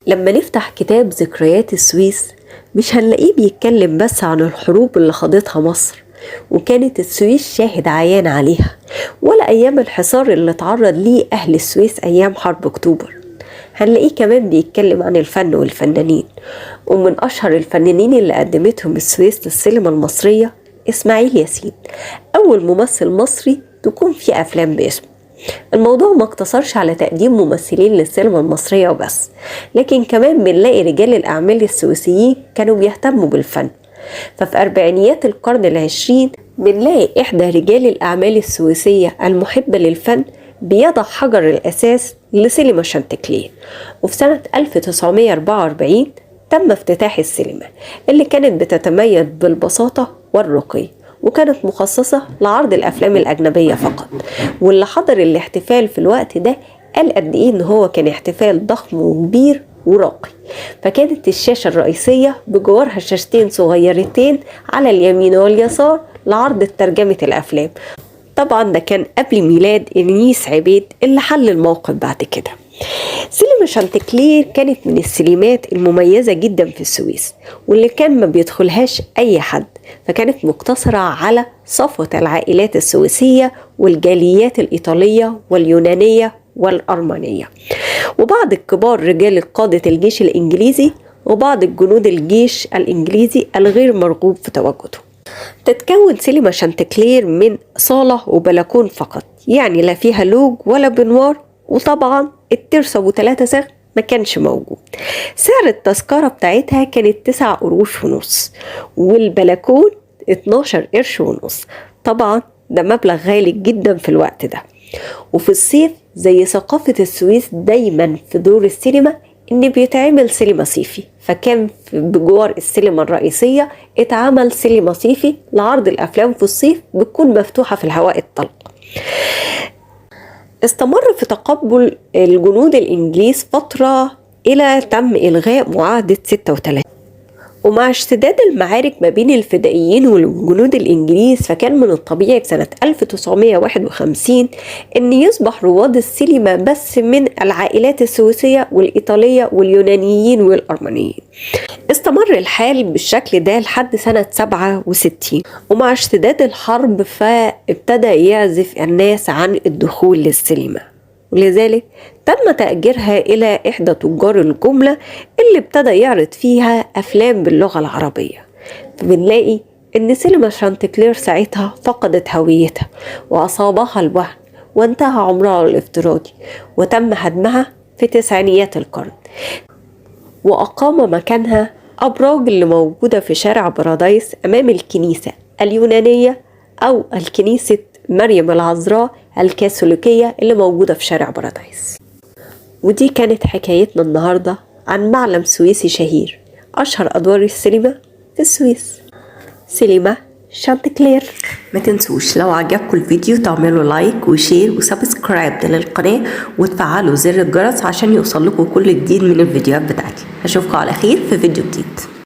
لما نفتح كتاب ذكريات السويس مش هنلاقيه بيتكلم بس عن الحروب اللي خاضتها مصر وكانت السويس شاهد عيان عليها، ولا أيام الحصار اللي تعرض ليه أهل السويس أيام حرب أكتوبر. هنلاقيه كمان بيتكلم عن الفن والفنانين، ومن أشهر الفنانين اللي قدمتهم السويس للسينما المصرية إسماعيل ياسين، أول ممثل مصري تكون في أفلام باسمه. الموضوع ما اقتصرش على تقديم ممثلين للسينما المصرية وبس، لكن كمان بنلاقي رجال الأعمال السويسيين كانوا بيهتموا بالفن. ففي أربعينيات القرن العشرين بنلاقي إحدى رجال الأعمال السويسية المحبة للفن بيضع حجر الأساس لسينما شانتكلير، وفي سنة 1944 تم افتتاح السينما اللي كانت بتتميز بالبساطة والرقي، وكانت مخصصة لعرض الأفلام الأجنبية فقط. واللي حضر الاحتفال في الوقت ده قال قد إيه إن هو كان احتفال ضخم وكبير وراقي. فكانت الشاشة الرئيسية بجوارها شاشتين صغيرتين على اليمين واليسار لعرض ترجمة الأفلام. طبعا ده كان قبل ميلاد إنيس عبيد اللي حل الموقف بعد كده. سينما شانتكلير كانت من السينمات المميزة جدا في السويس، واللي كان ما بيدخلهاش أي حد، فكانت مقتصرة على صفوة العائلات السويسية والجاليات الإيطالية واليونانية والأرمنية، وبعض الكبار رجال قادة الجيش الإنجليزي، وبعض الجنود الجيش الإنجليزي الغير مرغوب في تواجده. تتكون سينما شانتكلير من صالة وبلكون فقط، يعني لا فيها لوج ولا بنوار، وطبعا الترس ابو 3 ساغ ما كانش موجود. سعر التذكرة بتاعتها كانت 9.5 قروش، والبلكون 12 قرش ونص. طبعا ده مبلغ غالي جدا في الوقت ده. وفي الصيف زي ثقافة السويس دايما في دور السينما ان بيتعمل سينما صيفي، فكان بجوار السينما الرئيسية اتعمل سينما صيفي لعرض الافلام في الصيف بتكون مفتوحة في الهواء الطلق. استمر في تقبل الجنود الإنجليز فترة إلى تم إلغاء معاهدة 36. ومع اشتداد المعارك ما بين الفدائيين والجنود الإنجليز، فكان من الطبيعي في سنة 1951 أن يصبح رواد السينما بس من العائلات السويسية والإيطالية واليونانيين والأرمنيين. استمر الحال بالشكل ده لحد سنة 67، ومع اشتداد الحرب فابتدى يعزف الناس عن الدخول للسينما، ولذلك تم تأجيرها إلى إحدى تجار الجملة اللي ابتدى يعرض فيها أفلام باللغة العربية. فبنلاقي إن سينما شانتكلير ساعتها فقدت هويتها وأصابها الوهن، وانتهى عمرها الافتراضي، وتم هدمها في تسعينيات القرن، وأقام مكانها أبراج اللي موجودة في شارع بارادايس أمام الكنيسة اليونانية أو الكنيسة مريم العذراء الكاثوليكية اللي موجودة في شارع بارادايس. ودي كانت حكايتنا النهاردة عن معلم سويسي شهير، أشهر أدوار السينما في السويس، سينما شانتكلير. ما تنسوش لو عجبكم الفيديو تعملوا لايك وشير وسبسكرايب للقناة وتفعلوا زر الجرس عشان يوصل لكم كل جديد من الفيديوهات بتاعتي. هشوفكم على خير في فيديو جديد.